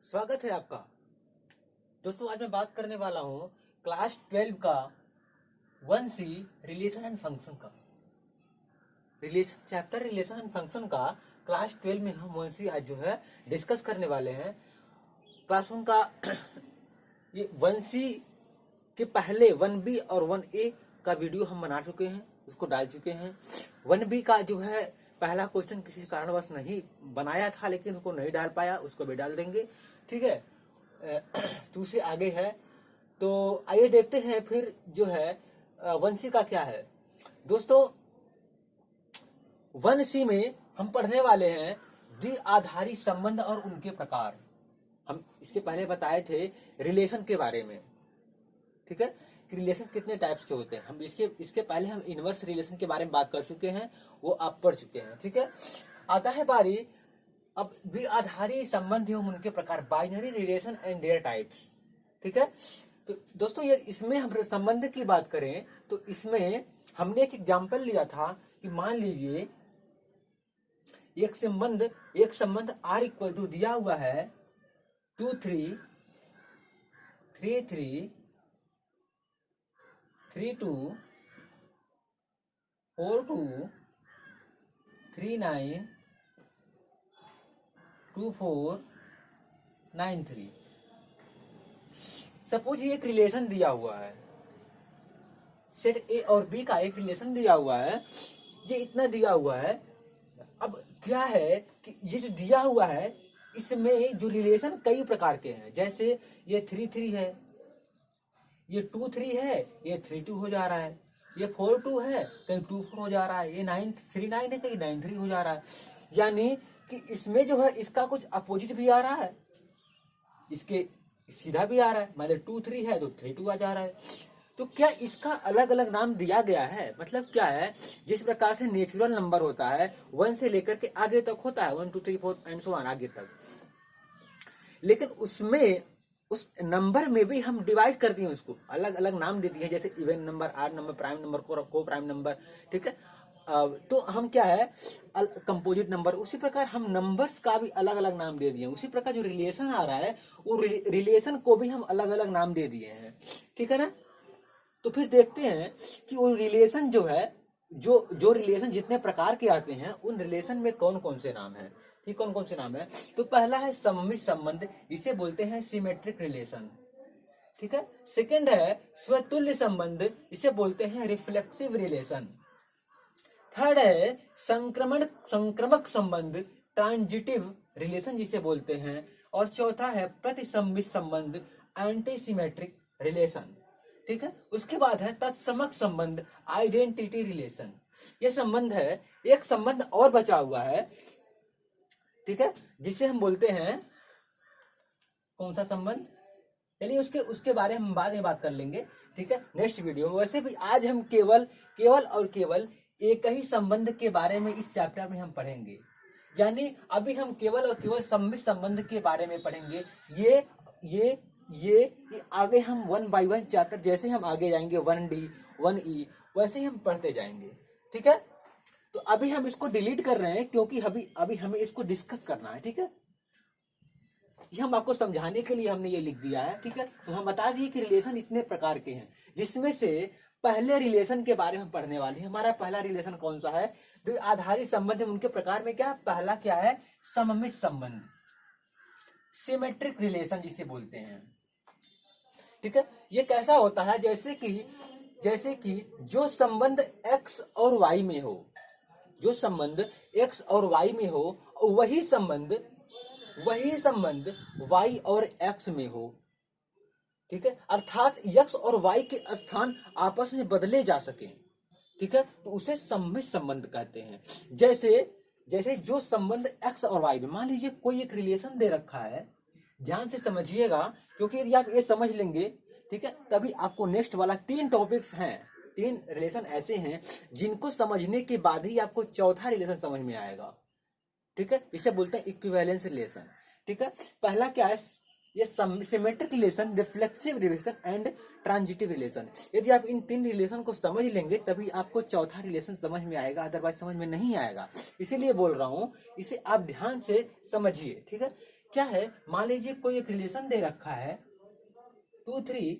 स्वागत है आपका। दोस्तों आज मैं बात करने वाला हूँ क्लास 12 का 1C रिलेशन एंड फंक्शन का। रिलेशन एंड फंक्शन का क्लास 12 में हम 1C आज जो है डिस्कस करने वाले हैं। क्लास 1 का ये 1C के पहले 1B और 1A का वीडियो हम बना चुके हैं, उसको डाल चुके हैं। 1B का जो है पहला क्वेश्चन किसी कारणवश नहीं बनाया था, लेकिन उसको नहीं डाल पाया, उसको भी डाल देंगे, ठीक है। तो उससे आगे है, तो आइए देखते हैं फिर जो है 1C का क्या है। दोस्तों 1C में हम पढ़ने वाले हैं द्विआधारी संबंध और उनके प्रकार। हम इसके पहले बताए थे रिलेशन के बारे में, ठीक है, कि रिलेशन कितने टाइप्स के होते हैं। हम इसके पहले हम इनवर्स रिलेशन के बारे में बात कर चुके हैं, वो आप पढ़ चुके हैं, ठीक है। आता है बारी अब द्विआधारी संबंध एवं उनके प्रकार, binary relation and there types, ठीक है। तो दोस्तों ये इसमें हम संबंध की बात करें तो इसमें हमने एक एग्जांपल लिया था कि मान लीजिए एक संबंध R इक्वल टू दिया हुआ है 2 3 3 3 3 2 4 2 3 9 2 4 9 3। सपोज ये एक रिलेशन दिया हुआ है, सेट ए और बी का एक रिलेशन दिया हुआ है, ये इतना दिया हुआ है। अब क्या है कि ये जो दिया हुआ है इसमें जो रिलेशन कई प्रकार के हैं, जैसे ये 3 3 है, ये 2 3 है, ये 3 2 हो जा रहा है, ये 4 2 है, कहीं 2 4 हो जा रहा है, ये 9 3 9 है, कहीं 9 3 हो जा रहा है। यानी कि इसमें जो है इसका कुछ अपोजिट भी आ रहा है, इसके सीधा भी आ रहा है। मान लो 2 3 है तो 3 2 आ जा रहा है। तो क्या इसका अलग अलग नाम दिया गया है? मतलब क्या है, जिस प्रकार से नेचुरल नंबर होता है 1 से लेकर के आगे तक होता है, 1 2 3 4 एंड सो ऑन आगे तक, लेकिन उसमें उस नंबर में भी हम डिवाइड कर दिए, उसको अलग अलग नाम दे दिए, जैसे इवन नंबर, आड नंबर, प्राइम नंबर, को प्राइम नंबर, ठीक है। तो हम क्या है कंपोजिट नंबर, उसी प्रकार हम नंबर्स का भी अलग अलग नाम दे दिए। उसी प्रकार जो रिलेशन आ रहा है वो रिलेशन को भी हम अलग अलग नाम दे दिए हैं, ठीक है ना। तो फिर देखते हैं कि वो रिलेशन जो है, जो रिलेशन जितने प्रकार के आते हैं उन रिलेशन में कौन कौन से नाम है, ठीक, कौन कौन से नाम है। तो पहला है सममित संबंध, इसे बोलते हैं सिमेट्रिक रिलेशन, ठीक है। सेकंड है स्वतुल्य संबंध, इसे बोलते हैं रिफ्लेक्सिव रिलेशन। थर्ड है संक्रमक संबंध, ट्रांजिटिव रिलेशन जिसे बोलते हैं। और चौथा है प्रतिसंबित संबंध, एंटीसिमेट्रिक रिलेशन, ठीक है। उसके बाद है तत्समक संबंध, आइडेंटिटी रिलेशन। ये संबंध है, एक संबंध और बचा हुआ है, ठीक है, जिसे हम बोलते हैं कौन सा संबंध, चलिए उसके बारे में हम बाद में बात कर लेंगे, ठीक है, नेक्स्ट वीडियो में। वैसे भी आज हम केवल और केवल एक ही संबंध के बारे में इस चैप्टर में हम पढ़ेंगे, यानी अभी हम केवल और केवल सममित संबंध के बारे में पढ़ेंगे। ये आगे हम 1 बाय 1 चैप्टर, जैसे हम आगे जाएंगे 1D 1E वैसे ही हम पढ़ते जाएंगे, ठीक है। तो अभी हम इसको डिलीट कर रहे हैं क्योंकि अभी हमें इसको डिस्कस करना है, ठीक है। ये हम आपको समझाने के लिए हमने ये लिख दिया है, ठीक है। तो हम बता दिए कि रिलेशन इतने प्रकार के हैं, जिसमें से पहले रिलेशन के बारे में हम पढ़ने वाले हैं। हमारा पहला रिलेशन कौन सा है? द्विआधारी संबंध उनके प्रकार में क्या, पहला क्या है, सममित संबंध, सिमेट्रिक रिलेशन जिसे बोलते हैं, ठीक है। ये कैसा होता है, जैसे कि जो संबंध x और y में हो, जो संबंध x और y में हो, वही संबंध y और x में हो, ठीक है। अर्थात x और y के स्थान आपस में बदले जा सके, ठीक है, तो उसे सममित संबंध कहते हैं। जैसे जो संबंध x और y में, मान लीजिए कोई एक रिलेशन दे रखा है, ध्यान से समझिएगा, क्योंकि यदि आप ये समझ लेंगे, ठीक है, तभी आपको नेक्स्ट वाला 3 टॉपिक्स हैं, 3 रिलेशन ऐसे हैं जिनको समझने के बाद ही आपको चौथा रिलेशन समझ में आएगा, ठीक है। इसे बोलते हैं इक्विवेलेंस रिलेशन, ठीक है। पहला क्या है, ये symmetric relation, reflexive relation and transitive relation. यदि आप इन 3 रिलेशन को समझ लेंगे तभी आपको चौथा रिलेशन समझ में आएगा, अदरवाइज समझ में नहीं आएगा। इसीलिए बोल रहा हूं, इसे आप ध्यान से समझिए, ठीक है। क्या है, मान लीजिए कोई एक रिलेशन दे रखा है 2 3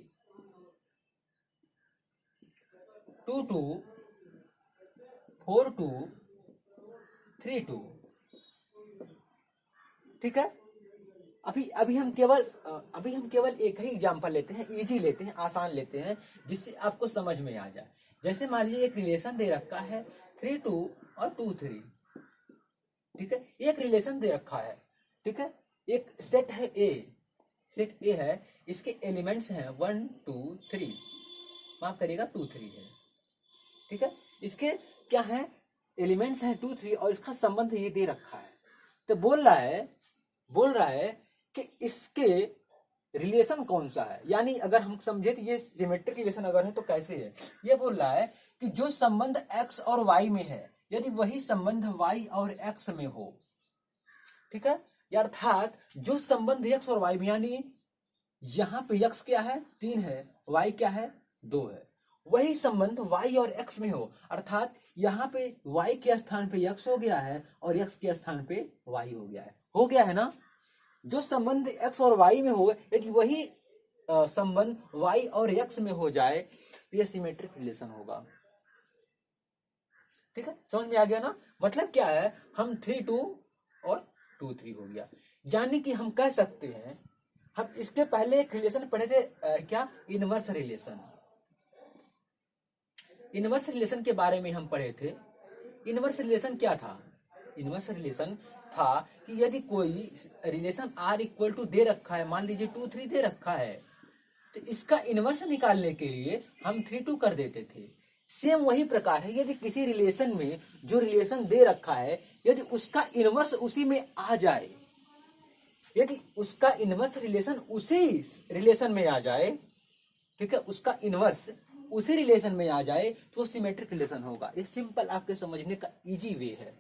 2 2 4 2 3 2, ठीक है। अभी हम केवल एक ही एग्जांपल लेते हैं, इजी लेते हैं, आसान लेते हैं, जिससे आपको समझ में आ जाए। जैसे मान लीजिए एक रिलेशन दे रखा है 3 2 और 2 3, ठीक है। एक रिलेशन दे रखा है, ठीक है। एक सेट है ए है, इसके एलिमेंट्स हैं 1 2 3, माफ करिएगा 2 3 है, ठीक है। इसके क्या है, एलिमेंट्स हैं 2 3 और इसका संबंध ये दे रखा है। तो बोल रहा है कि इसके रिलेशन कौन सा है, यानी अगर हम समझे तो ये सिमेट्रिक रिलेशन अगर है तो कैसे है। ये बोल रहा है कि जो संबंध x और y में है, यदि वही संबंध y और x में हो, ठीक है। अर्थात जो संबंध x और y में, यानी यहां पे x क्या है 3 है, y क्या है 2 है, वही संबंध y और x में हो, अर्थात यहाँ पे y के स्थान पे x हो गया है और x के स्थान पे y हो गया है ना। जो संबंध x और y में हो, यदि वही संबंध y और x में हो जाए तो यह सिमेट्रिक रिलेशन होगा, ठीक है। समझ में आ गया ना। मतलब क्या है, हम 3 2 और 2 3 हो गया, यानी कि हम कह सकते हैं, हम इसके पहले एक रिलेशन पढ़े थे, क्या, इनवर्स रिलेशन। इनवर्स रिलेशन के बारे में हम पढ़े थे। इनवर्स रिलेशन क्या था, इनवर्स रिलेशन था कि यदि कोई रिलेशन r इक्वल टू दे रखा है, मान लीजिए 2 3 दे रखा है, तो इसका इनवर्स निकालने के लिए हम 3 2 कर देते थे। सेम वही प्रकार है, यदि किसी रिलेशन में जो रिलेशन दे रखा है, यदि उसका इनवर्स उसी में आ जाए, यदि उसका इनवर्स रिलेशन उसी रिलेशन में आ जाए, ठीक है, उसका इनवर्स उसी रिलेशन में आ जाए तो सिमेट्रिक रिलेशन होगा। ये सिंपल आपके समझने का इजी वे है,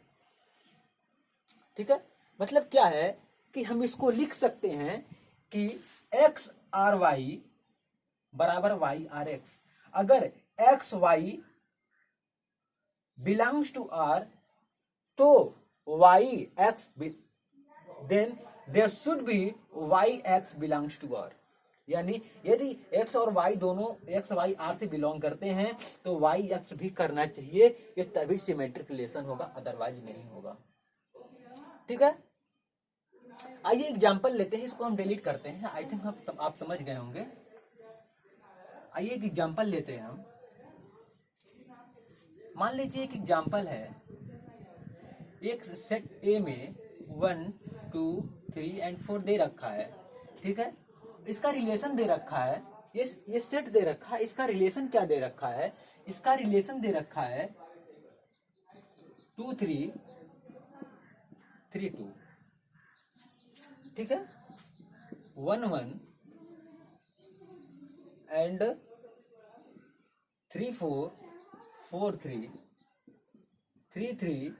ठीक है। मतलब क्या है कि हम इसको लिख सकते हैं कि एक्स आर वाई बराबर वाई आर एक्स। अगर x y belongs to R तो y x, then there should be y x belongs to R. यानी यदि x और y दोनों x y r से बिलोंग करते हैं तो y x भी करना चाहिए, ये तभी सिमेट्रिक रिलेशन होगा, अदरवाइज नहीं होगा, ठीक है। आइए एग्जांपल लेते हैं, इसको हम डिलीट करते हैं, आई थिंक आप समझ गए होंगे। आइए एक एग्जांपल लेते हैं हम। मान लीजिए एक एग्जांपल है, एक सेट A में 1 2 3 एंड 4 दे रखा है, ठीक है। इसका रिलेशन दे रखा है, ये सेट दे रखा है, इसका रिलेशन क्या दे रखा है, इसका रिलेशन दे रखा है 2 3 3 2, ठीक है। 1 1 एंड 3 4 4 3 3 3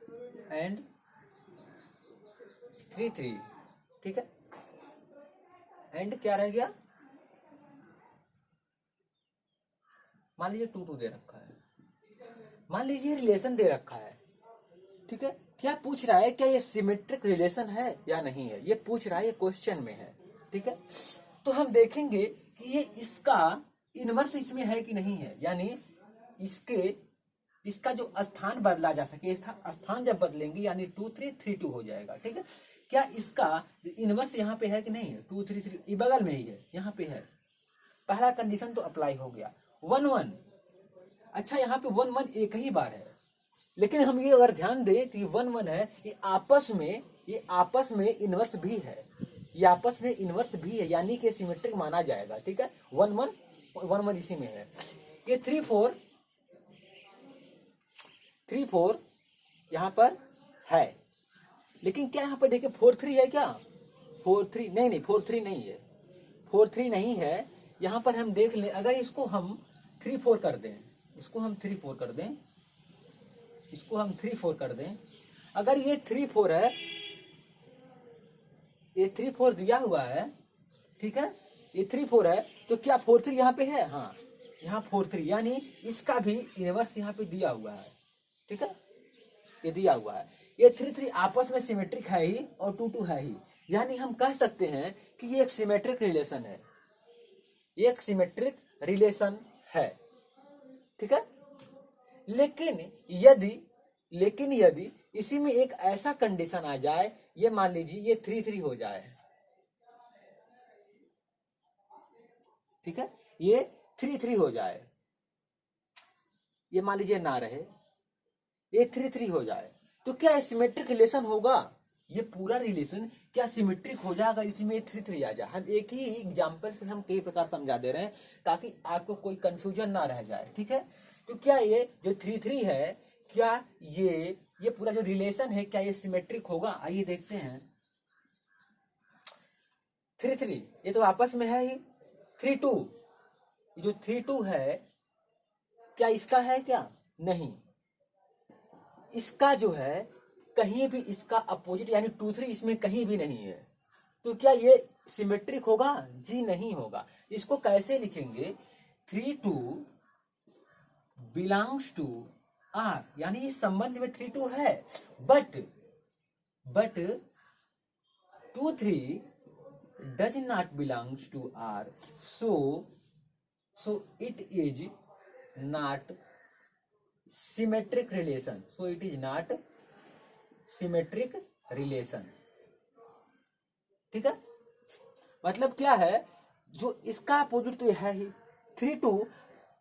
एंड 3 3, ठीक है। एंड क्या रह गया, मान लीजिए 2 2 दे रखा है, मान लीजिए रिलेशन दे रखा है, ठीक है। क्या पूछ रहा है, क्या ये सिमेट्रिक रिलेशन है या नहीं है, ये पूछ रहा है, ये क्वेश्चन में है, ठीक है। तो हम देखेंगे कि ये इसका इनवर्स इसमें है कि नहीं है, यानी इसका जो स्थान बदला जा सके, स्थान जब बदलेंगे यानी 2 3 3 2 हो जाएगा, ठीक है। क्या इसका इनवर्स यहाँ पे है कि नहीं है, 2 3 3 ये बगल में ही है, यहाँ पे है, पहला कंडीशन तो अप्लाई हो गया। 1 1, अच्छा यहाँ पे 1 1 एक ही बार है, लेकिन हम ये अगर ध्यान दें तो 1 1 है, ये आपस में इनवर्स भी है, ये आपस में इनवर्स भी है, यानी कि सिमेट्रिक माना जाएगा, ठीक है। 1 1 इसी में है। ये 3 4 यहाँ पर है, लेकिन क्या यहाँ पर देखिए 4 3 है, क्या 4 3 नहीं 4 3 नहीं है, 4 3 नहीं है। यहाँ पर हम देख लें, अगर इसको हम 3 4 कर दें, इसको हम 3 4 कर दें, इसको हम 3 4 कर दें, अगर ये 3 4 है, ये 3 4 दिया हुआ है, ठीक है, ये 3 4 है, तो क्या 4 3 यहाँ पे है, हाँ यहाँ 4 3, यानी इसका भी इनवर्स यहाँ पे दिया हुआ है, ठीक है, ये दिया हुआ है। ये 3 3 आपस में सिमेट्रिक है ही और 2 2 है ही, यानी हम कह सकते हैं कि ये एक सिमेट्रिक रिलेशन है, एक सिमेट्रिक रिलेशन है, ठीक है। लेकिन यदि इसी में एक ऐसा कंडीशन आ जाए, ये मान लीजिए ये 3-3 हो जाए, ठीक है, ये 3-3 हो जाए, ये मान लीजिए ना रहे, ये 3-3 हो जाए, तो क्या सिमेट्रिक रिलेशन होगा? ये पूरा रिलेशन क्या सिमेट्रिक हो जाएगा इसमें 3-3 आ जाए? हम एक ही एग्जांपल से हम कई प्रकार समझा दे रहे हैं ताकि आपको कोई कंफ्यूजन ना रह जाए, ठीक है। तो क्या ये जो 3-3 है, क्या ये पूरा जो रिलेशन है क्या ये सिमेट्रिक होगा? आइए देखते हैं। 3-3 ये तो आपस में है ही। 3-2 जो 3-2 है क्या इसका है? क्या नहीं, इसका जो है कहीं भी इसका अपोजिट यानी 2-3 इसमें कहीं भी नहीं है, तो क्या ये सिमेट्रिक होगा? जी नहीं होगा। इसको कैसे लिखेंगे? 3-2 बिलोंग्स टू आर, यानी इस संबंध में 3-2 है, but 2-3 does not belongs to R, so it is not symmetric relation, so it is not symmetric relation, ठीक है। मतलब क्या है, जो इसका अपोजिट तो है ही 3-2,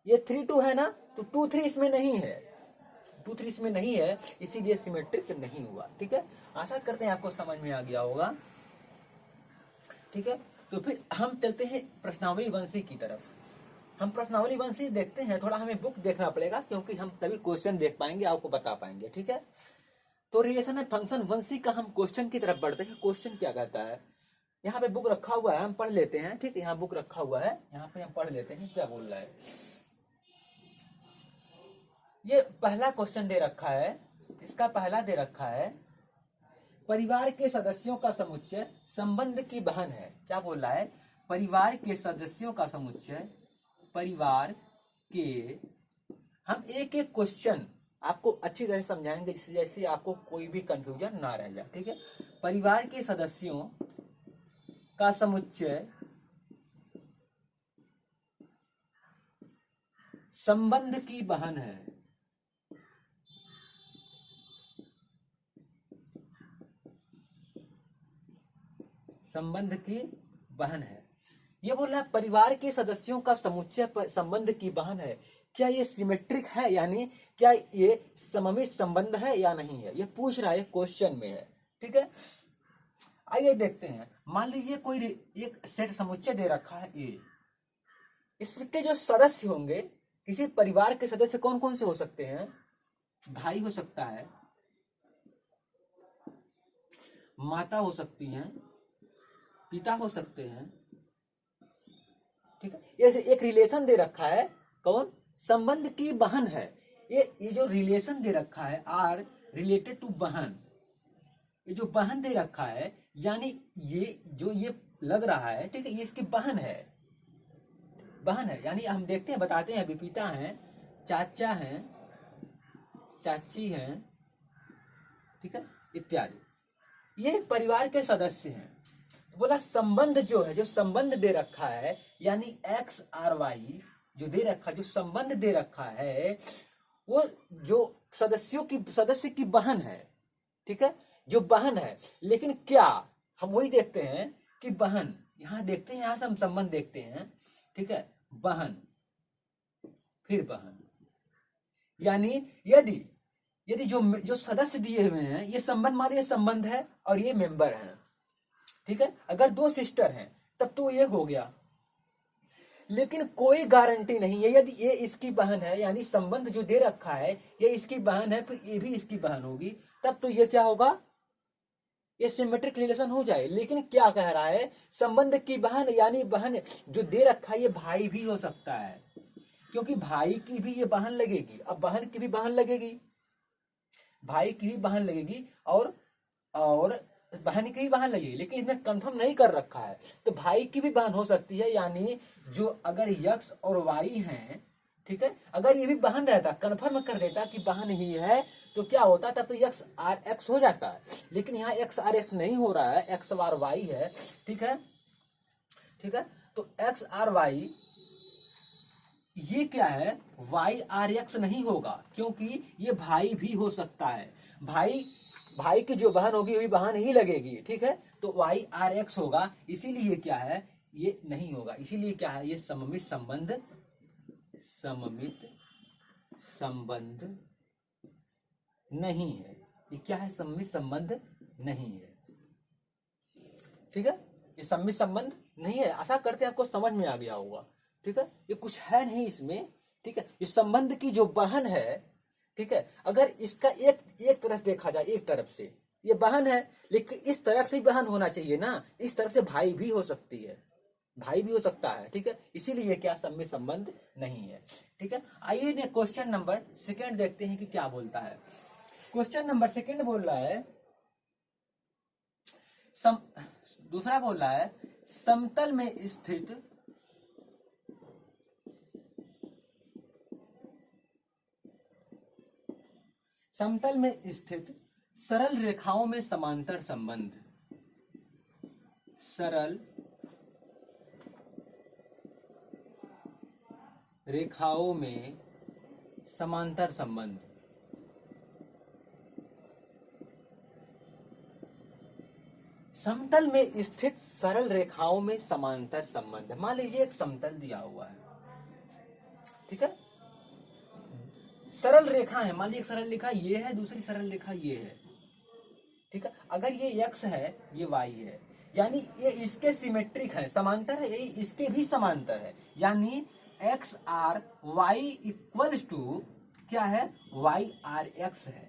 ये 3-2 है ना, तो 2-3 इसमें नहीं है, 2-3 इसमें नहीं है, इसीलिए सिमेट्रिक नहीं हुआ, ठीक है। आशा करते हैं आपको समझ में आ गया होगा, ठीक है। तो फिर हम चलते हैं प्रश्नावली वंशी की तरफ। हम प्रश्नावली वंशी देखते हैं, थोड़ा हमें बुक देखना पड़ेगा क्योंकि हम तभी क्वेश्चन देख पाएंगे, आपको बता पाएंगे, ठीक है। तो रिलेशन एंड फंक्शन वंशी का हम क्वेश्चन की तरफ बढ़ते हैं। क्वेश्चन क्या कहता है, यहाँ पे बुक रखा हुआ है, हम पढ़ लेते हैं, ठीक है। यहाँ बुक रखा हुआ है, यहाँ पे हम पढ़ लेते हैं क्या बोल रहा है। ये पहला क्वेश्चन दे रखा है, इसका पहला दे रखा है, परिवार के सदस्यों का समुच्चय संबंध की बहन है। क्या बोल रहा है? परिवार के सदस्यों का समुच्चय, परिवार के, हम एक एक क्वेश्चन आपको अच्छी तरह समझाएंगे जैसे आपको कोई भी कंफ्यूजन ना रह जाए, ठीक है। परिवार के सदस्यों का समुच्चय संबंध की बहन है, संबंध की बहन है। ये बोल रहा है परिवार के सदस्यों का समुच्चय संबंध की बहन है। क्या ये सिमेट्रिक है, यानी क्या ये सममित संबंध है या नहीं है, ये पूछ रहा है, क्वेश्चन में है, ठीक है। आइए देखते हैं। मान लीजिए कोई एक सेट समुच्चय दे रखा है ए, इसके जो सदस्य होंगे, किसी परिवार के सदस्य कौन कौन से हो सकते हैं? भाई हो सकता है, माता हो सकती हैं, पिता हो सकते हैं, ठीक है। ये एक रिलेशन दे रखा है, कौन? संबंध की बहन है। ये जो रिलेशन दे रखा है आर रिलेटेड टू बहन, ये जो बहन दे रखा है, यानी ये जो ये लग रहा है, ठीक है, ये इसकी बहन है, बहन है। यानी हम देखते हैं, बताते हैं, अभी पिता हैं, चाचा हैं, चाची हैं, ठीक है, इत्यादि, ये परिवार के सदस्य हैं। बोला संबंध जो है, जो संबंध दे रखा है, यानी एक्स आर वाई जो दे रखा, जो संबंध दे रखा है, वो जो सदस्य की बहन है, ठीक है, जो बहन है। लेकिन क्या हम वही देखते हैं कि बहन, यहां देखते हैं, यहां से हम संबंध देखते हैं, ठीक है, बहन फिर बहन, यानी यदि जो सदस्य दिए हुए हैं, ये संबंध, मानिए संबंध है और ये मेंबर हैं, ठीक है। अगर दो सिस्टर हैं तब तो ये हो गया, लेकिन कोई गारंटी नहीं है। यदि ये इसकी बहन है, यानी संबंध जो दे रखा है ये इसकी बहन है, फिर ये भी इसकी बहन होगी, तब तो ये क्या होगा? ये सिमेट्रिक रिलेशन हो जाए। लेकिन क्या कह रहा है? संबंध की बहन, यानी बहन जो दे रखा है ये भाई भी हो सकता है, क्योंकि भाई की भी ये बहन लगेगी, अब बहन की भी बहन लगेगी, भाई की भी बहन लगेगी और बहन की भी बहन लगेगी, लेकिन इसमें कंफर्म नहीं कर रखा है, तो भाई की भी बहन हो सकती है। यानी जो अगर यक्स और वाई हैं, ठीक है, अगर ये भी बहन रहता, कंफर्म कर देता कि बहन ही है, तो क्या होता है, तब तो एक्स आर एक्स हो जाता है। लेकिन यहाँ एक्स आर एक्स नहीं हो रहा है, एक्स आर वाई है। ठीक है, ठीक है। तो एक्स आर वाई ये क्या है, वाई आर एक्स नहीं होगा, क्योंकि ये भाई भी हो सकता है। भाई भाई की जो बहन होगी वही बहन ही लगेगी। ठीक है, तो वाई आर एक्स होगा, इसीलिए क्या है, ये नहीं होगा। इसीलिए क्या है, ये सममित संबंध, सममित संबंध नहीं है। ये क्या है, सममित संबंध नहीं है। ठीक है, ये सममित संबंध नहीं है। आशा करते हैं आपको समझ में आ गया होगा। ठीक है, ये कुछ है नहीं इसमें। ठीक है, इस संबंध की जो बहन है, ठीक है, अगर इसका एक तरफ देखा जाए, एक तरफ से ये बहन है, लेकिन इस तरफ से बहन होना चाहिए ना, इस तरफ से भाई भी हो सकती है, भाई भी हो सकता है। ठीक है, इसीलिए क्या, सममित संबंध नहीं है। ठीक है, आइए ने क्वेश्चन नंबर सेकंड देखते हैं कि क्या बोलता है। क्वेश्चन नंबर सेकंड बोल रहा है, दूसरा बोल रहा है, समतल में स्थित समतल में स्थित सरल रेखाओं में समांतर संबंध, सरल रेखाओं में समांतर संबंध। समतल में स्थित सरल रेखाओं में समांतर संबंध। मान लीजिए एक समतल दिया हुआ है, ठीक है, सरल रेखा है, मान लीजिए एक सरल रेखा ये है, दूसरी सरल रेखा ये है। ठीक है, अगर ये x है, ये y है, यानी ये इसके सिमेट्रिक है, समांतर है, यही इसके भी समांतर है, यानी x R y equals to क्या है, वाई आर एक्स है।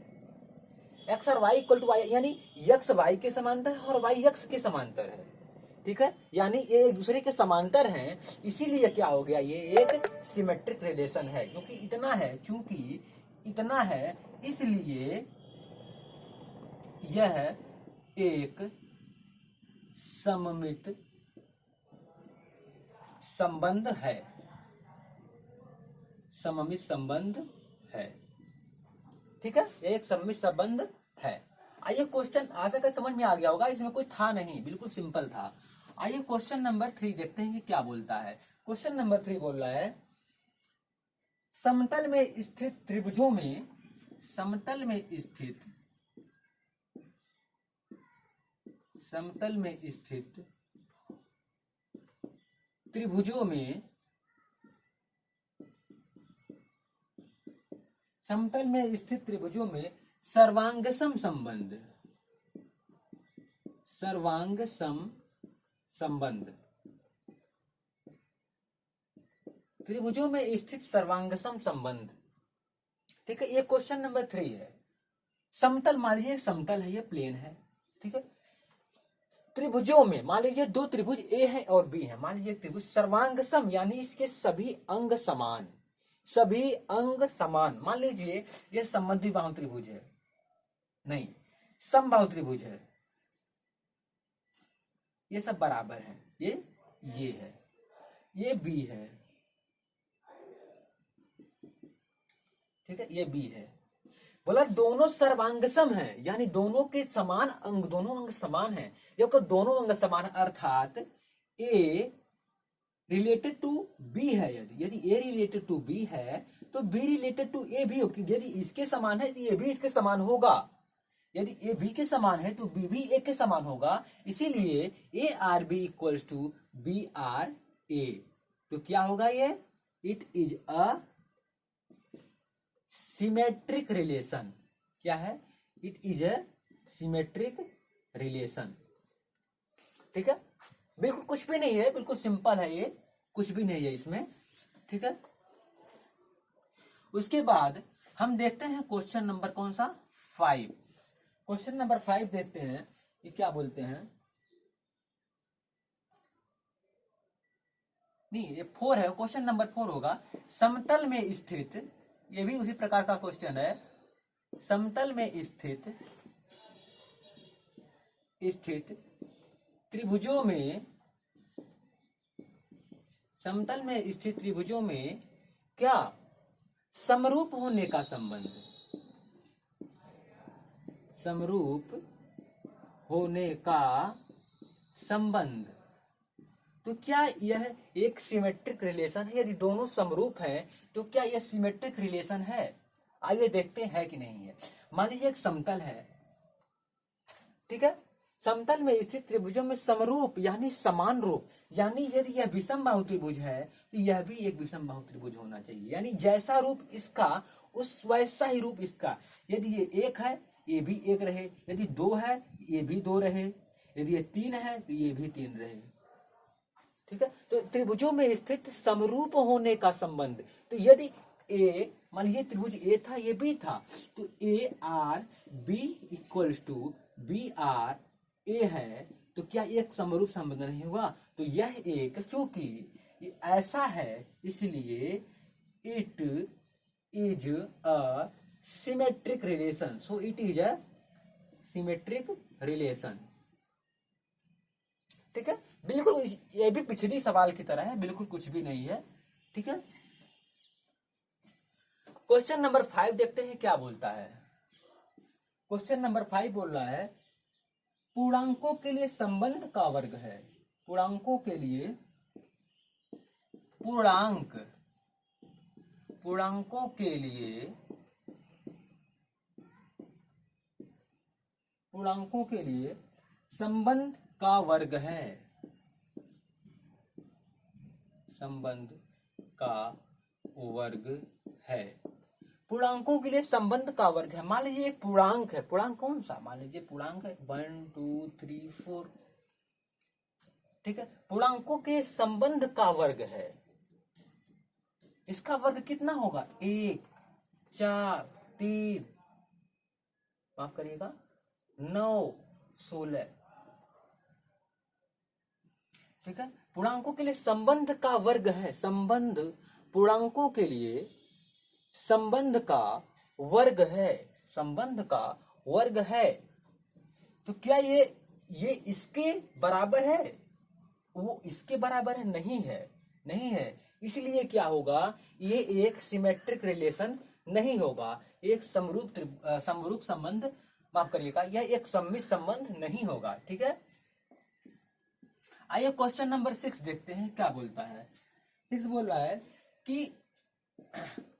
एक्स और वाई इक्वल टू वाई, यानी एक्स वाई के समांतर है और वाई एक्स के समांतर है। ठीक है, यानी ये एक दूसरे के समांतर हैं, इसीलिए क्या हो गया, ये एक सिमेट्रिक रिलेशन है। क्योंकि इतना है, चूंकि इतना है, इसलिए यह एक सममित संबंध है, सममित संबंध है। ठीक है, एक सममित संबंध है। आइए क्वेश्चन, आशा कर समझ में आ गया होगा, इसमें कुछ था नहीं, बिल्कुल सिंपल था। आइए क्वेश्चन नंबर 3 देखते हैं कि क्या बोलता है। क्वेश्चन नंबर 3 बोल रहा है, समतल में स्थित त्रिभुजों में, समतल में स्थित, समतल में स्थित त्रिभुजों में, समतल में स्थित त्रिभुजों में सर्वांगसम संबंध, सर्वांगसम संबंध, त्रिभुजों में स्थित सर्वांगसम संबंध। ठीक है, ये क्वेश्चन नंबर 3 है। समतल, मान लीजिए समतल है, ये प्लेन है। ठीक है, त्रिभुजों में मान लीजिए दो त्रिभुज ए है और बी है। मान लीजिए त्रिभुज सर्वांगसम, यानी इसके सभी अंग समान, सभी अंग समान। मान लीजिए ये समद्विबाहु त्रिभुज है, नहीं समबाहु त्रिभुज है, ये सब बराबर है, ये है, ये बी है। ठीक है, ये बी है। बोला दोनों सर्वांगसम है, यानी दोनों के समान अंग, दोनों अंग समान है। जब दोनों अंग समान, अर्थात ए रिलेटेड टू बी है, यदि ए रिलेटेड टू बी है तो बी रिलेटेड टू ए भी होगी। यदि इसके समान है तो ये भी इसके समान होगा, यदि ए बी के समान है तो बी भी ए के समान होगा। इसीलिए a R b equals to b R a. तो क्या होगा ये, it is a symmetric relation. क्या है, it is a symmetric relation. ठीक है, बिल्कुल कुछ भी नहीं है, बिल्कुल सिंपल है, ये कुछ भी नहीं है इसमें। ठीक है, उसके बाद हम देखते हैं क्वेश्चन नंबर कौन सा, 5। क्वेश्चन नंबर 5 देखते हैं कि क्या बोलते हैं। नहीं, ये 4 है, क्वेश्चन नंबर 4 होगा। समतल में स्थित, ये भी उसी प्रकार का क्वेश्चन है। समतल में स्थित त्रिभुजों में, समतल में स्थित त्रिभुजों में क्या, समरूप होने का संबंध, समरूप होने का संबंध। तो क्या यह एक सिमेट्रिक रिलेशन है? यदि दोनों समरूप हैं तो क्या यह सिमेट्रिक रिलेशन है? आइए देखते हैं कि नहीं है। मान लीजिए एक समतल है, ठीक है, समतल में स्थित त्रिभुजों में समरूप यानी समान रूप, यानी यदि यह विषम बाहु त्रिभुज है तो यह भी एक विषम बाहु त्रिभुज होना चाहिए, यानी जैसा रूप इसका उस वैसा ही रूप इसका। यदि ये एक है ये भी एक रहे, यदि दो है ये भी दो रहे, यदि ये तीन है तो ये भी तीन रहे, ठीक है। तो त्रिभुजों में स्थित समरूप होने का संबंध। तो यदि ए, मान लीजिए त्रिभुज ए था ये बी था, तो a R b equals to b R a है, तो क्या एक समरूप संबंध नहीं हुआ? तो यह एक, चूंकि ऐसा है इसलिए it is a symmetric relation, so it is a symmetric relation, ठीक है। बिल्कुल ये भी पिछली सवाल की तरह है, बिल्कुल कुछ भी नहीं है, ठीक है। क्वेश्चन नंबर 5 देखते हैं क्या बोलता है। क्वेश्चन नंबर 5 बोल रहा है पूर्णांकों के लिए संबंध का वर्ग है। पूर्णांकों के लिए पूर्णांकों के लिए संबंध का वर्ग है। संबंध का वर्ग है। पूर्णांकों के लिए संबंध का वर्ग है। मान लीजिए एक पूर्णांक है, पूर्णांक कौन सा? मान लीजिए पूर्णांक है 1 2 3 4, ठीक है। पूर्णांकों के संबंध का वर्ग है, इसका वर्ग कितना होगा? 1 4 3, माफ करिएगा 9 16, ठीक है। पूर्णांकों के लिए संबंध का वर्ग है। संबंध पूर्णांकों के लिए संबंध का वर्ग है। संबंध का वर्ग है। तो क्या ये इसके बराबर है? वो इसके बराबर है? नहीं है, नहीं है। इसलिए क्या होगा? ये एक सिमेट्रिक रिलेशन नहीं होगा, एक समरूप संबंध, माफ करिएगा, यह एक सम्मिश्र संबंध नहीं होगा, ठीक है। आइए क्वेश्चन नंबर 6 देखते हैं क्या बोलता है। 6 बोल रहा है कि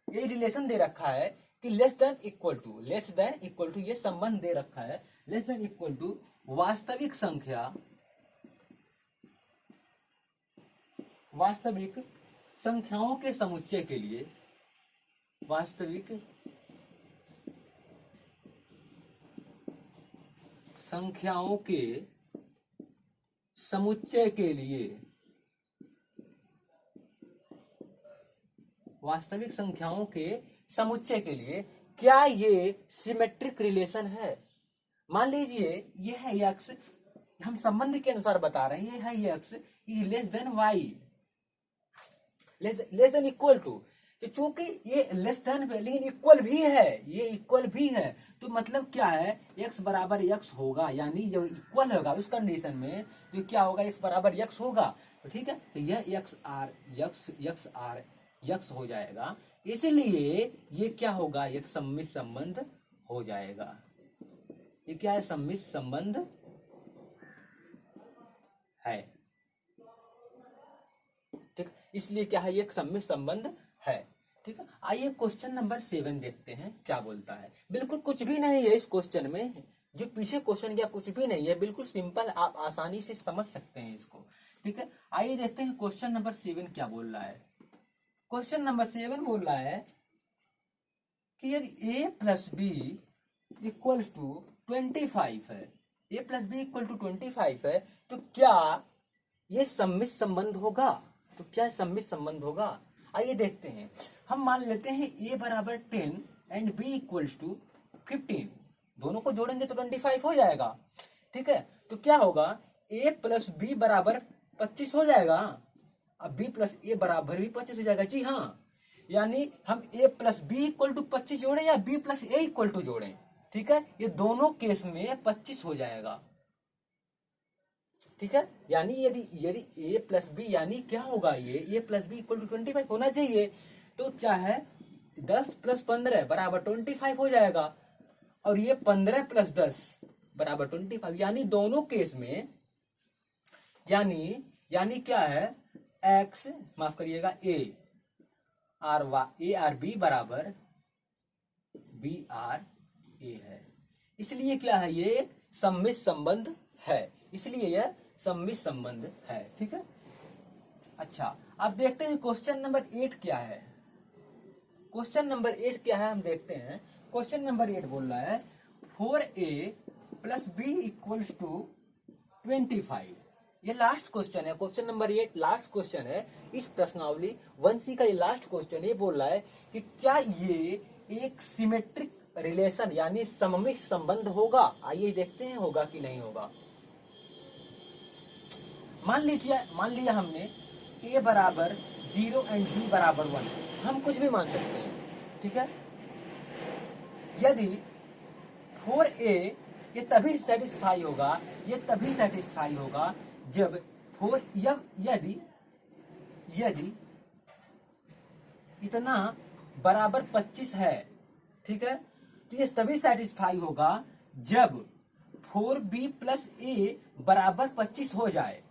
ये रिलेशन दे रखा है कि लेस देन इक्वल टू, ये संबंध दे रखा है लेस देन इक्वल टू वास्तविक संख्याओं के समुच्चय के लिए, वास्तविक संख्याओं के समुच्चय के लिए, वास्तविक संख्याओं के समुच्चय के लिए क्या ये सिमेट्रिक रिलेशन है? मान लीजिए ये है एक्स, हम संबंध के अनुसार बता रहे हैं, ये है x less than y, less than equal to. तो चूंकि ये लेस देन है लेकिन इक्वल भी है, ये इक्वल भी है, तो मतलब क्या है? x बराबर x होगा, यानी जब इक्वल होगा उस कंडीशन में तो क्या होगा? x बराबर x होगा, तो ठीक है। तो यह x हो जाएगा, इसीलिए ये क्या होगा? एक सम्मिश्र संबंध हो जाएगा। ये क्या है? सम्मिश्र संबंध है, ठीक। इसलिए क्या है? ये एक सम्मिश्र संबंध है, ठीक है। आइए क्वेश्चन नंबर 7 देखते हैं क्या बोलता है। बिल्कुल कुछ भी नहीं है इस क्वेश्चन में, जो पीछे क्वेश्चन किया कुछ भी नहीं है, बिल्कुल सिंपल, आप आसानी से समझ सकते हैं इसको, ठीक है। आइए देखते हैं क्वेश्चन नंबर 7 क्या बोल रहा है। क्वेश्चन नंबर 7 बोल रहा है कि यदि a plus b equals to 25 है, a plus b equal to 25 है, तो क्या ये सम्मिश्र संबंध होगा? तो क्या सम्मिश्र संबंध होगा? आइए देखते हैं। हम मान लेते हैं a बराबर 10 एंड b इक्वल्स टू 15, दोनों को जोड़ेंगे तो 25 हो जाएगा, ठीक है। तो क्या होगा? a प्लस बी बराबर 25 हो जाएगा, अब b प्लस a बराबर भी 25 हो जाएगा। जी हाँ, यानी हम a plus b equal to 25 जोड़े या b plus a equal to जोड़े, ठीक है, ये दोनों केस में 25 हो जाएगा, ठीक है। यानी यदि a प्लस बी, यानी क्या होगा? ये a plus b equal to 25 होना चाहिए। तो क्या है? 10 प्लस 15 बराबर 25 हो जाएगा। और ये 15 प्लस 10 बराबर 25, यानी दोनों केस में यानी क्या है, एक्स माफ करिएगा ए आर बी बराबर बी आर ए है। इसलिए क्या है, ये सम्मिश्र संबंध है, इसलिए यह सम्मिश्र संबंध है। ठीक है। अच्छा, अब देखते हैं क्वेश्चन नंबर 8 क्या है। क्वेश्चन नंबर 8 क्या है हम देखते हैं। क्वेश्चन नंबर 8 बोल रहा है 4a plus b equals to 25। ये लास्ट क्वेश्चन है, क्वेश्चन नंबर 8 लास्ट क्वेश्चन है इस प्रश्नावली 1C का। ये लास्ट क्वेश्चन ये बोल रहा है कि क्या ये एक सिमेट्रिक रिलेशन यानी सममित संबंध होगा। आइए देखते हैं होगा कि नहीं होगा। मान लिया हमने a बराबर 0 एंड b बराबर 1, हम कुछ भी मान सकते हैं। ठीक है। यदि 4a ये तभी सेटिस्फाई होगा जब यदि इतना बराबर 25 है। ठीक है। तो ये तभी सेटिस्फाई होगा जब 4b प्लस a बराबर 25 हो जाए।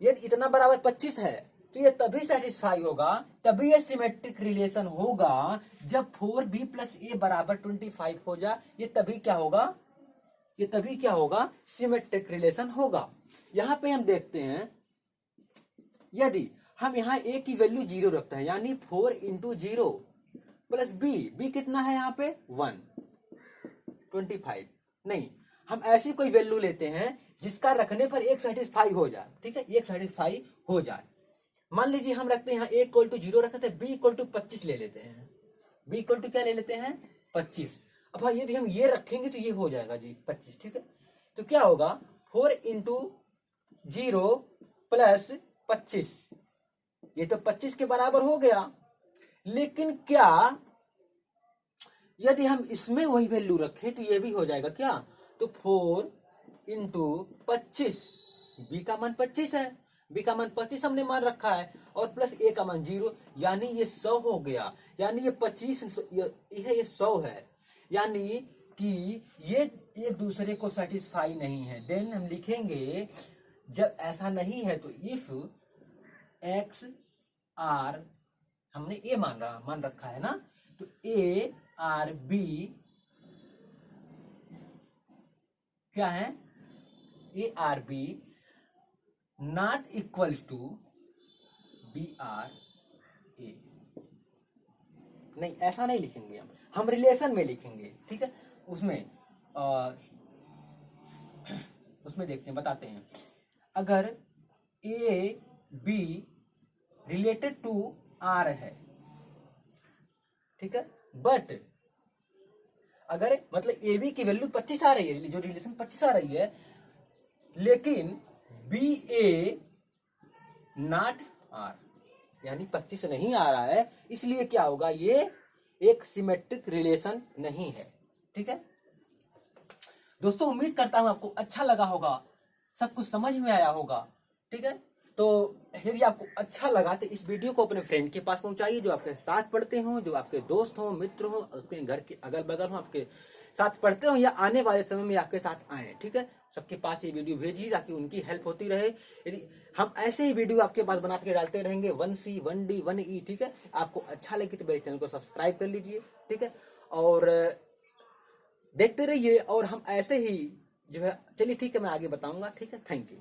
यदि इतना बराबर 25 है तो ये तभी सेटिस्फाई होगा, तभी ये सिमेट्रिक रिलेशन होगा जब 4b प्लस a बराबर 25 हो जाए। ये तभी क्या होगा, सिमेट्रिक रिलेशन होगा। यहां पे हम देखते हैं, यदि हम यहाँ a की वैल्यू 0 रखते हैं यानी 4 इंटू 0 प्लस b कितना है यहाँ पे 1, 25। नहीं, हम ऐसी कोई वैल्यू लेते हैं जिसका रखने पर एक सेटिस्फाई हो जाए। ठीक है, एक सेटिस्फाई हो जाए। मान लीजिए हम रखते हैं यहाँ a इक्वल टू 0 रखते हैं, b इक्वल टू 25 ले लेते हैं। b इक्वल टू क्या ले लेते हैं 25। अब यदि हम ये रखेंगे तो ये हो जाएगा जी 25। ठीक है। तो क्या होगा 4 इंटू 0 प्लस 25, ये तो 25 के बराबर हो गया। लेकिन क्या यदि हम इसमें वही वैल्यू रखें तो ये भी हो जाएगा क्या, तो 4 इंटू 25, बी का मान 25 है, बी का मान 25 हमने मान रखा है और प्लस ए का मान 0, यानी ये 100 हो गया। यानी ये 25 ये 100 है, यानी कि ये एक दूसरे को सेटिस्फाई नहीं है। देन हम लिखेंगे जब ऐसा नहीं है तो इफ एक्स आर, हमने ए मान रखा है ना, तो ए आर बी क्या है, a R b not equals to b R a. नहीं, ऐसा नहीं लिखेंगे हम रिलेशन में लिखेंगे। ठीक है। उसमें देखते हैं, बताते हैं। अगर a b related to R है, ठीक है, बट अगर मतलब ए बी की वैल्यू 25 आ रही है, जो रिलेशन 25 आ रही है, लेकिन बी ए नॉट आर यानी 25 नहीं आ रहा है, इसलिए क्या होगा, ये एक सिमेट्रिक रिलेशन नहीं है। ठीक है दोस्तों, उम्मीद करता हूं आपको अच्छा लगा होगा, सब कुछ समझ में आया होगा। ठीक है, तो यदि आपको अच्छा लगा तो इस वीडियो को अपने फ्रेंड के पास पहुंचाइए, जो आपके साथ पढ़ते हो, जो आपके दोस्त हो, मित्र हो, अपने घर के अगल बगल हो, आपके साथ पढ़ते हो या आने वाले समय में आपके साथ आए। ठीक है, सबके पास ये वीडियो भेजिए ताकि उनकी हेल्प होती रहे। यदि हम ऐसे ही वीडियो आपके पास बना के डालते रहेंगे 1C 1D 1E। ठीक है, आपको अच्छा लगे तो मेरे चैनल को सब्सक्राइब कर लीजिए। ठीक है, और देखते रहिए, और हम ऐसे ही जो है, चलिए ठीक है, मैं आगे बताऊंगा। ठीक है, थैंक यू।